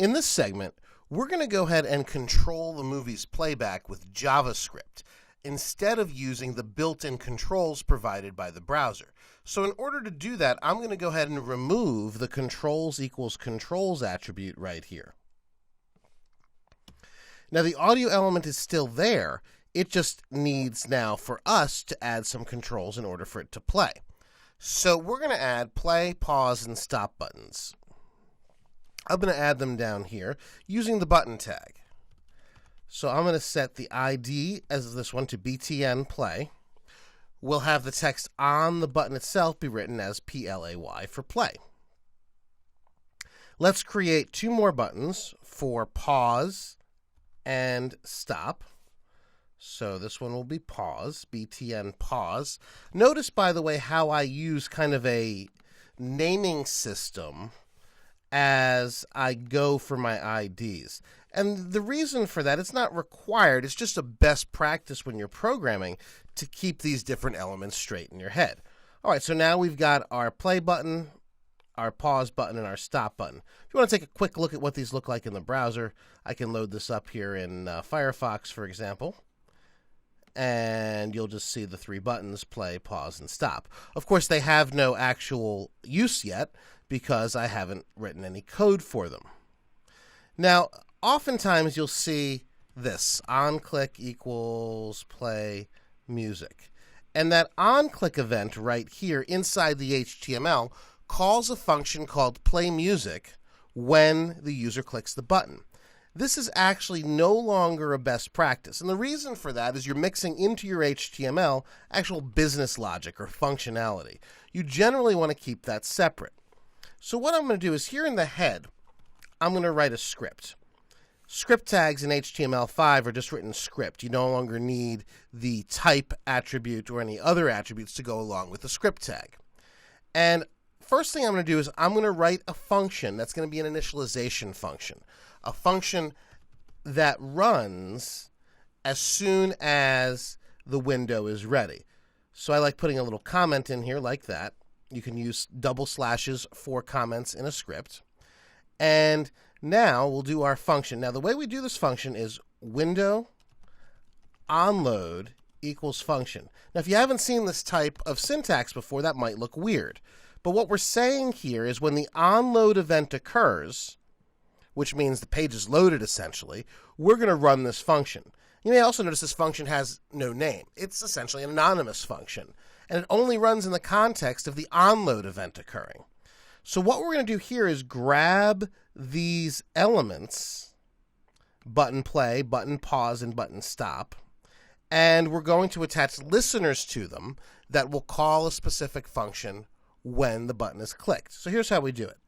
In this segment, we're going to go ahead and control the movie's playback with JavaScript instead of using the built-in controls provided by the browser. So in order to do that, I'm going to go ahead and remove the controls equals controls attribute right here. Now the audio element is still there. It just needs now for us to add some controls in order for it to play. So we're going to add play, pause, and stop buttons. I'm going to add them down here using the button tag. So I'm going to set the ID as this one to btn play. We'll have the text on the button itself be written as PLAY for play. Let's create two more buttons for pause and stop. So this one will be pause, btn pause. Notice, by the way, how I use kind of a naming system as I go for my IDs. And the reason for that, it's not required, it's just a best practice when you're programming to keep these different elements straight in your head. All right, so now we've got our play button, our pause button, and our stop button. If you want to take a quick look at what these look like in the browser, I can load this up here in Firefox, for example. And you'll just see the three buttons, play, pause, and stop. Of course, they have no actual use yet because I haven't written any code for them. Now, oftentimes you'll see this, onClick equals play music. And that onClick event right here inside the HTML calls a function called play music when the user clicks the button. This is actually no longer a best practice. And the reason for that is you're mixing into your HTML actual business logic or functionality. You generally want to keep that separate. So what I'm going to do is here in the head, I'm going to write a script. Script tags in HTML5 are just written script. You no longer need the type attribute or any other attributes to go along with the script tag. And first thing I'm going to do is I'm going to write a function that's going to be an initialization function. A function that runs as soon as the window is ready. So I like putting a little comment in here like that. You can use double slashes for comments in a script. And now we'll do our function. Now the way we do this function is window onload equals function. Now if you haven't seen this type of syntax before, that might look weird. But what we're saying here is when the onload event occurs, which means the page is loaded essentially, we're going to run this function. You may also notice this function has no name. It's essentially an anonymous function. And it only runs in the context of the onload event occurring. So what we're going to do here is grab these elements, button play, button pause, and button stop, and we're going to attach listeners to them that will call a specific function when the button is clicked. So here's how we do it.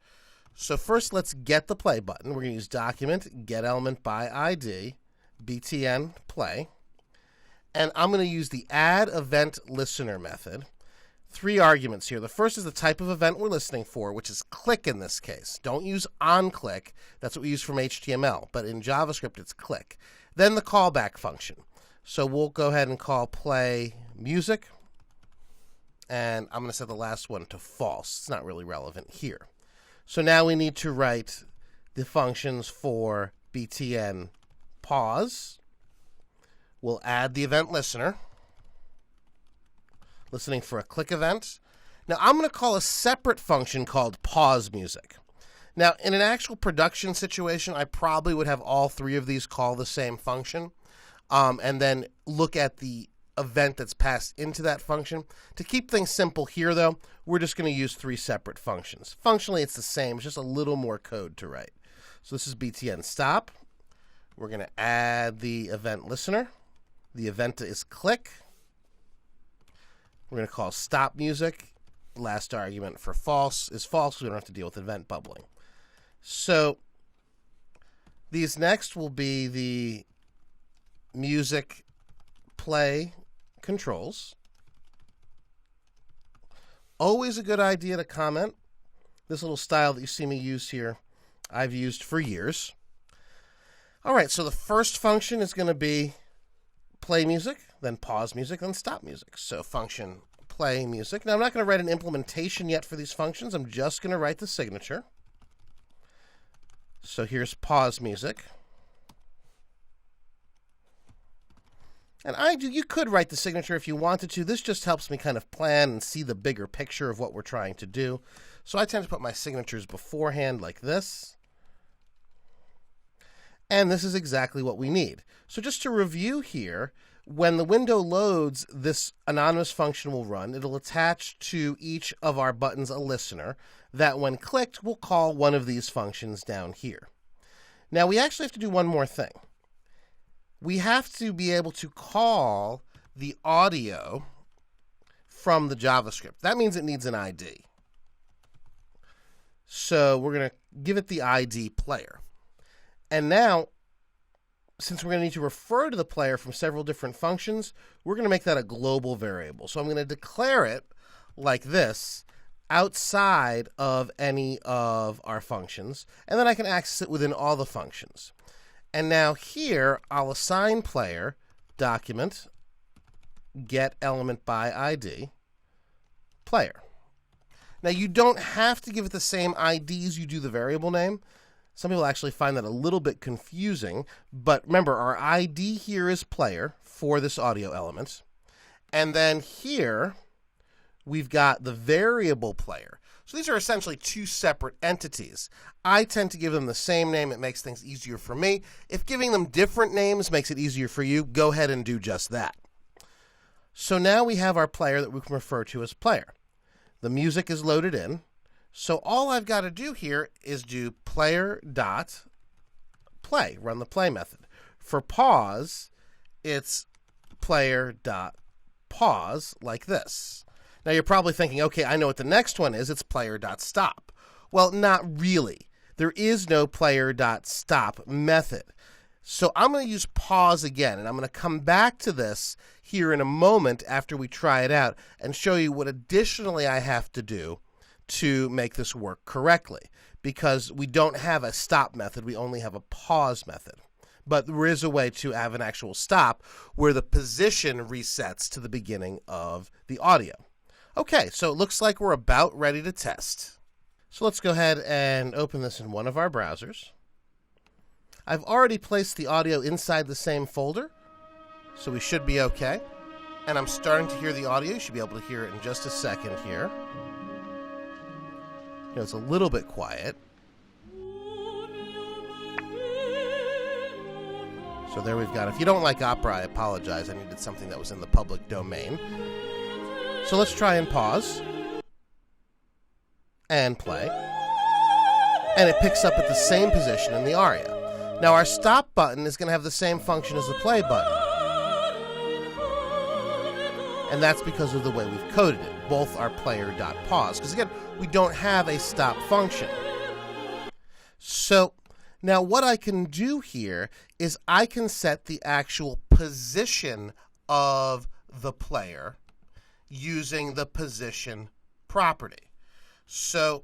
So first let's get the play button. We're going to use document get element by ID, btn play. And I'm going to use the add event listener method. Three arguments here. The first is the type of event we're listening for, which is click in this case. Don't use onClick. That's what we use from HTML. But in JavaScript, it's click. Then the callback function. So we'll go ahead and call play music. And I'm going to set the last one to false. It's not really relevant here. So now we need to write the functions for btn pause. We'll add the event listener, listening for a click event. Now I'm going to call a separate function called pause music. Now in an actual production situation, I probably would have all three of these call the same function, and then look at the event that's passed into that function. To keep things simple here, though, we're just going to use three separate functions. Functionally, it's the same. It's just a little more code to write. So this is btn stop. We're going to add the event listener. The event is click. We're going to call stop music. Last argument for false is false. We don't have to deal with event bubbling. So these next will be the music play controls. Always a good idea to comment. This little style that you see me use here, I've used for years. All right, so the first function is going to be play music, then pause music, then stop music. So function play music. Now I'm not going to write an implementation yet for these functions. I'm just going to write the signature. So here's pause music. And you could write the signature if you wanted to. This just helps me kind of plan and see the bigger picture of what we're trying to do. So I tend to put my signatures beforehand like this. And this is exactly what we need. So just to review here, when the window loads, this anonymous function will run. It'll attach to each of our buttons a listener that when clicked will call one of these functions down here. Now we actually have to do one more thing. We have to be able to call the audio from the JavaScript. That means it needs an ID. So we're going to give it the ID player. And now, since we're going to need to refer to the player from several different functions, we're going to make that a global variable. So I'm going to declare it like this outside of any of our functions, and then I can access it within all the functions. And now here, I'll assign player document get element by ID player. Now, you don't have to give it the same ID as you do the variable name. Some people actually find that a little bit confusing, but remember, our ID here is player for this audio element. And then here, we've got the variable player. So these are essentially two separate entities. I tend to give them the same name. It makes things easier for me. If giving them different names makes it easier for you, go ahead and do just that. So now we have our player that we can refer to as player. The music is loaded in. So all I've got to do here is do player.play, run the play method. For pause, it's player.pause like this. Now you're probably thinking, okay, I know what the next one is. It's player.stop. Well, not really. There is no player.stop method. So I'm going to use pause again, and I'm going to come back to this here in a moment after we try it out and show you what additionally I have to do to make this work correctly, because we don't have a stop method. We only have a pause method. But there is a way to have an actual stop where the position resets to the beginning of the audio. Okay, so it looks like we're about ready to test. So let's go ahead and open this in one of our browsers. I've already placed the audio inside the same folder, so we should be okay. And I'm starting to hear the audio. You should be able to hear it in just a second here. You know, it's a little bit quiet. So there we've got it. If you don't like opera, I apologize. I needed something that was in the public domain. So let's try and pause and play. And it picks up at the same position in the aria. Now our stop button is going to have the same function as the play button. And that's because of the way we've coded it. Both are player.pause. Because again, we don't have a stop function. So now what I can do here is I can set the actual position of the player using the position property. So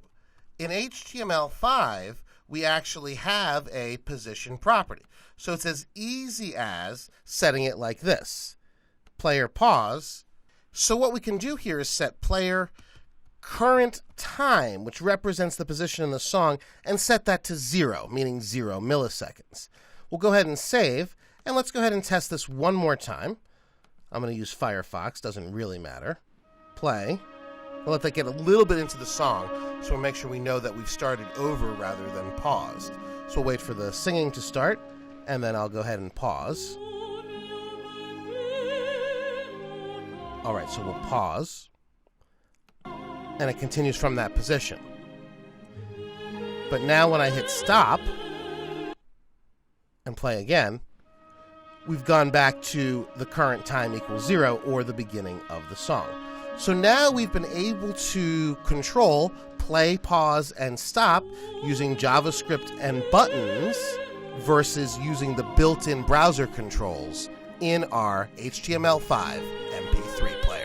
in HTML5, we actually have a position property. So it's as easy as setting it like this, player pause. So what we can do here is set player current time, which represents the position in the song, and set that to 0, meaning 0 milliseconds. We'll go ahead and save, and let's go ahead and test this one more time. I'm going to use Firefox, doesn't really matter. Play. I'll let that get a little bit into the song, so we'll make sure we know that we've started over rather than paused. So we'll wait for the singing to start, and then I'll go ahead and pause. All right, so we'll pause. And it continues from that position. But now when I hit stop and play again, we've gone back to the current time equals 0, or the beginning of the song. So now we've been able to control play, pause, and stop using JavaScript and buttons versus using the built-in browser controls in our HTML5 MP3 player.